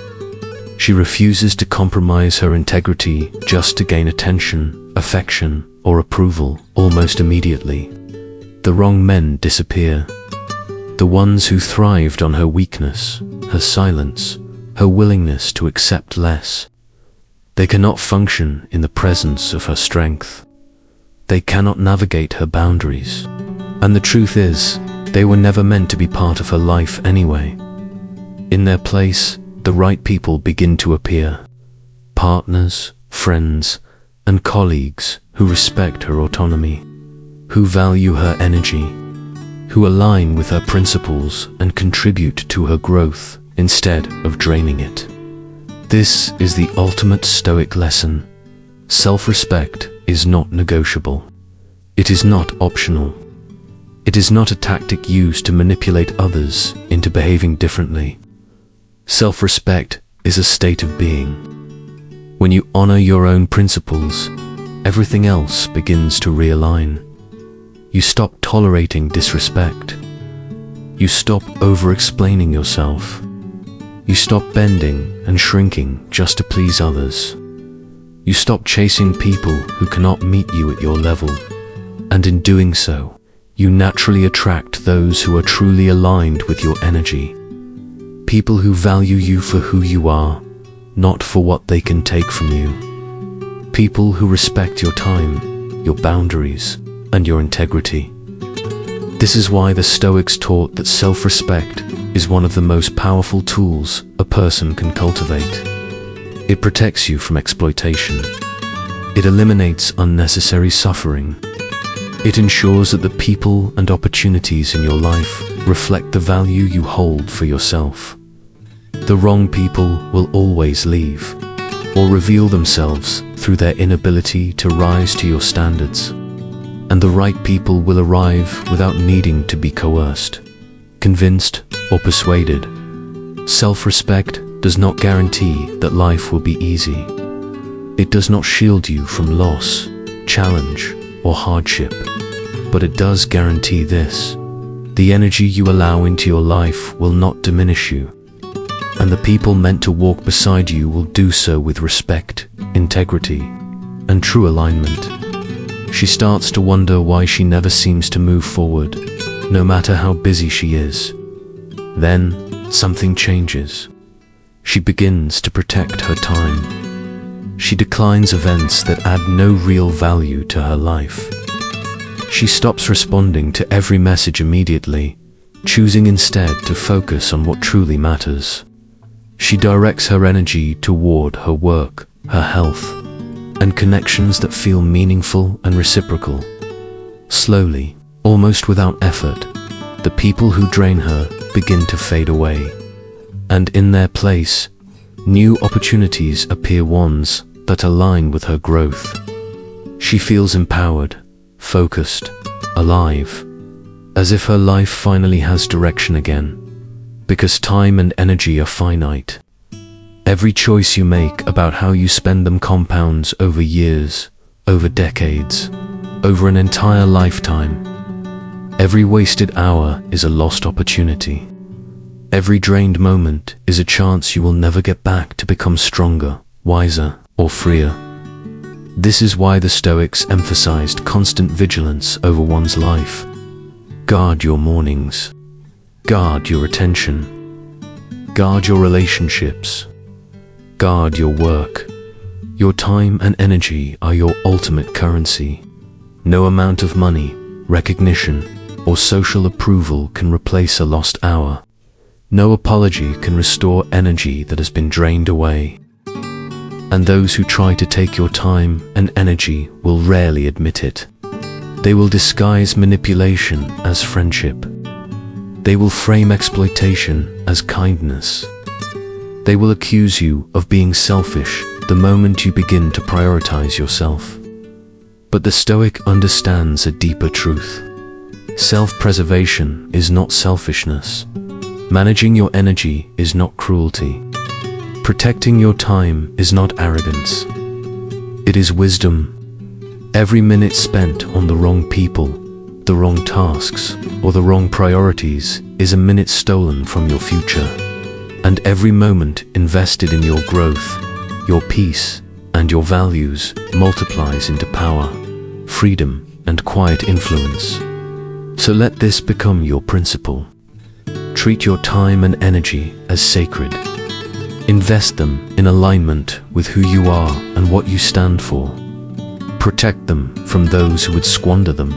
S1: She refuses to compromise her integrity just to gain attention, affection, or approval almost immediately. The wrong men disappear. The ones who thrived on her weakness, her silence, her willingness to accept less. They cannot function in the presence of her strength. They cannot navigate her boundaries. And the truth is, they were never meant to be part of her life anyway. In their place, the right people begin to appear. Partners, friends, and colleagues who respect her autonomy, who value her energy, who align with her principles and contribute to her growth instead of draining it. This is the ultimate Stoic lesson. Self-respect is not negotiable. It is not optional. It is not a tactic used to manipulate others into behaving differently. Self-respect is a state of being. When you honor your own principles, everything else begins to realign. You stop tolerating disrespect. You stop over-explaining yourself. You stop bending and shrinking just to please others. You stop chasing people who cannot meet you at your level. And in doing so, you naturally attract those who are truly aligned with your energy. People who value you for who you are, not for what they can take from you. People who respect your time, your boundaries, and your integrity. This is why the Stoics taught that self-respect is one of the most powerful tools a person can cultivate. It protects you from exploitation. It eliminates unnecessary suffering. It ensures that the people and opportunities in your life reflect the value you hold for yourself. The wrong people will always leave, or reveal themselves through their inability to rise to your standards. And the right people will arrive without needing to be coerced, convinced, or persuaded. Self-respect does not guarantee that life will be easy. It does not shield you from loss, challenge, or hardship. But it does guarantee this: the energy you allow into your life will not diminish you, and the people meant to walk beside you will do so with respect, integrity, and true alignment. She starts to wonder why she never seems to move forward, no matter how busy she is. Then, something changes. She begins to protect her time. She declines events that add no real value to her life. She stops responding to every message immediately, choosing instead to focus on what truly matters. She directs her energy toward her work, her health, and connections that feel meaningful and reciprocal. Slowly, almost without effort, the people who drain her begin to fade away. And in their place, new opportunities appear, ones that align with her growth. She feels empowered, focused, alive, as if her life finally has direction again. Because time and energy are finite. Every choice you make about how you spend them compounds over years, over decades, over an entire lifetime. Every wasted hour is a lost opportunity. Every drained moment is a chance you will never get back to become stronger, wiser, or freer. This is why the Stoics emphasized constant vigilance over one's life. Guard your mornings. Guard your attention. Guard your relationships. Guard your work. Your time and energy are your ultimate currency. No amount of money, recognition, or social approval can replace a lost hour. No apology can restore energy that has been drained away. And those who try to take your time and energy will rarely admit it. They will disguise manipulation as friendship. They will frame exploitation as kindness. They will accuse you of being selfish the moment you begin to prioritize yourself. But the Stoic understands a deeper truth. Self-preservation is not selfishness. Managing your energy is not cruelty. Protecting your time is not arrogance. It is wisdom. Every minute spent on the wrong people, the wrong tasks, or the wrong priorities is a minute stolen from your future. And every moment invested in your growth, your peace, and your values multiplies into power, freedom, and quiet influence. So let this become your principle. Treat your time and energy as sacred. Invest them in alignment with who you are and what you stand for. Protect them from those who would squander them.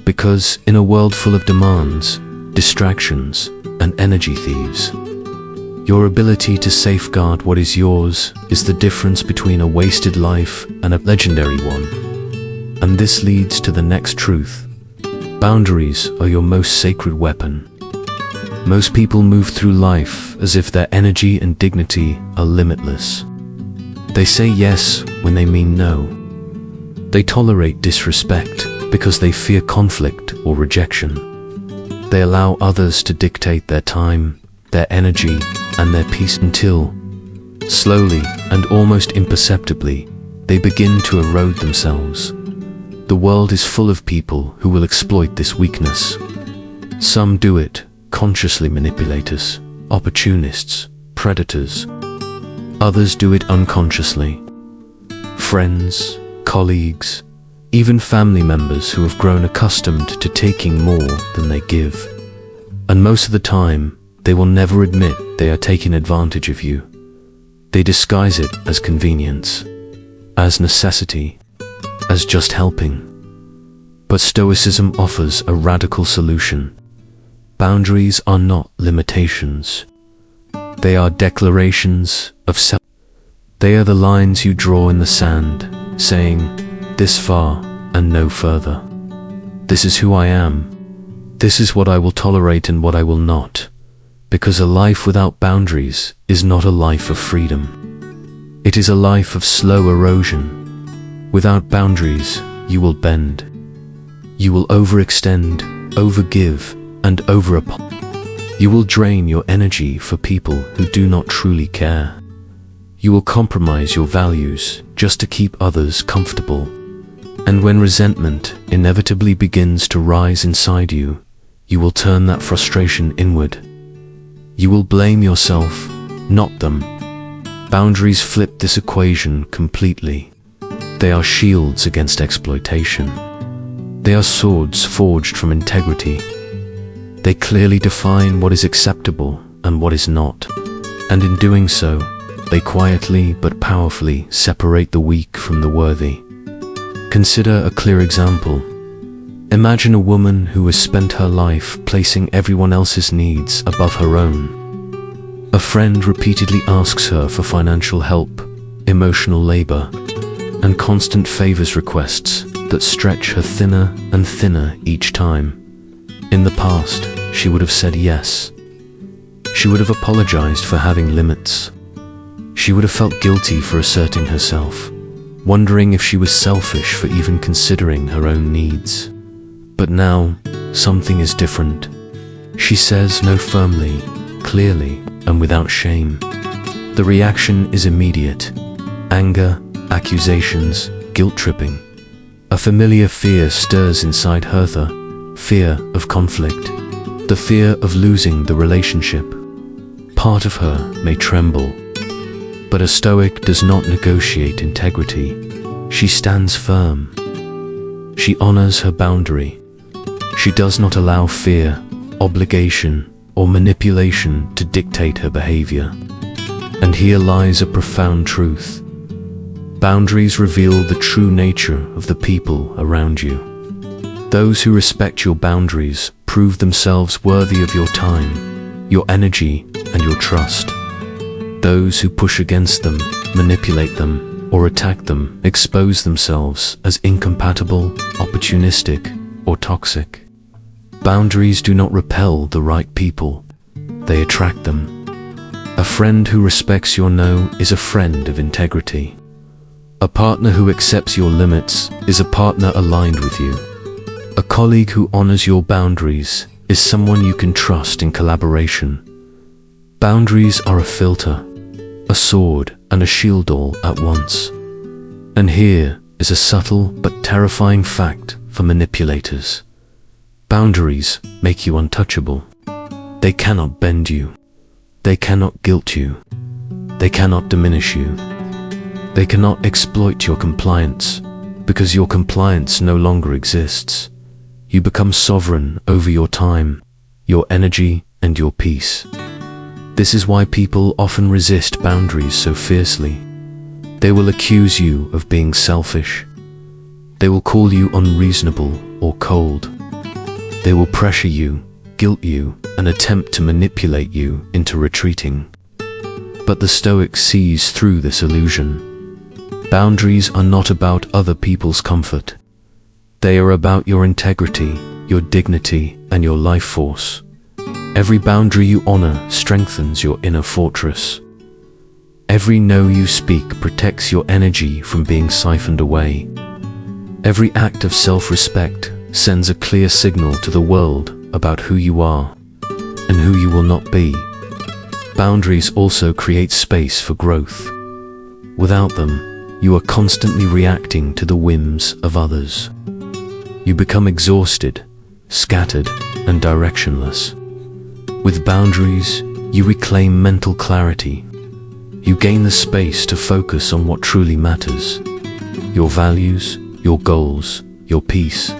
S1: Because in a world full of demands, distractions, and energy thieves, your ability to safeguard what is yours is the difference between a wasted life and a legendary one. And this leads to the next truth. Boundaries are your most sacred weapon. Most people move through life as if their energy and dignity are limitless. They say yes when they mean no. They tolerate disrespect because they fear conflict or rejection. They allow others to dictate their time, their energy, and their peace until, Slowly and almost imperceptibly, they begin to erode themselves. The world is full of people who will exploit this weakness. Some do it, consciously manipulators, opportunists, predators. Others do it unconsciously. Friends, colleagues, even family members who have grown accustomed to taking more than they give. And most of the time, they will never admit they are taking advantage of you. They disguise it as convenience, as necessity, as just helping. But Stoicism offers a radical solution. Boundaries are not limitations. They are declarations of self. They are the lines you draw in the sand, saying, "This far and no further. This is who I am. This is what I will tolerate and what I will not." Because a life without boundaries is not a life of freedom. It is a life of slow erosion. Without boundaries, you will bend. You will overextend, overgive, and overapologize. You will drain your energy for people who do not truly care. You will compromise your values just to keep others comfortable. And when resentment inevitably begins to rise inside you, you will turn that frustration inward. You will blame yourself, not them. Boundaries flip this equation completely. They are shields against exploitation. They are swords forged from integrity. They clearly define what is acceptable and what is not. And in doing so, they quietly but powerfully separate the weak from the worthy. Consider a clear example. Imagine a woman who has spent her life placing everyone else's needs above her own. A friend repeatedly asks her for financial help, emotional labor, and constant favors requests that stretch her thinner and thinner each time. In the past, she would have said yes. She would have apologized for having limits. She would have felt guilty for asserting herself, wondering if she was selfish for even considering her own needs. But now, something is different. She says no firmly, clearly, and without shame. The reaction is immediate. Anger, accusations, guilt-tripping. A familiar fear stirs inside her, the fear of conflict, the fear of losing the relationship. Part of her may tremble. But a Stoic does not negotiate integrity. She stands firm. She honors her boundary. She does not allow fear, obligation, or manipulation to dictate her behavior. And here lies a profound truth. Boundaries reveal the true nature of the people around you. Those who respect your boundaries prove themselves worthy of your time, your energy, and your trust. Those who push against them, manipulate them, or attack them expose themselves as incompatible, opportunistic, or toxic. Boundaries do not repel the right people, they attract them. A friend who respects your no is a friend of integrity. A partner who accepts your limits is a partner aligned with you. A colleague who honors your boundaries is someone you can trust in collaboration. Boundaries are a filter, a sword and a shield all at once. And here is a subtle but terrifying fact for manipulators. Boundaries make you untouchable. They cannot bend you. They cannot guilt you. They cannot diminish you. They cannot exploit your compliance, because your compliance no longer exists. You become sovereign over your time, your energy, and your peace. This is why people often resist boundaries so fiercely. They will accuse you of being selfish. They will call you unreasonable or cold. They will pressure you, guilt you, and attempt to manipulate you into retreating. But the Stoic sees through this illusion. Boundaries are not about other people's comfort. They are about your integrity, your dignity, and your life force. Every boundary you honor strengthens your inner fortress. Every no you speak protects your energy from being siphoned away. Every act of self-respect sends a clear signal to the world about who you are and who you will not be. Boundaries also create space for growth. Without them, you are constantly reacting to the whims of others. You become exhausted, scattered, and directionless. With boundaries, you reclaim mental clarity. You gain the space to focus on what truly matters: your values, your goals, your peace.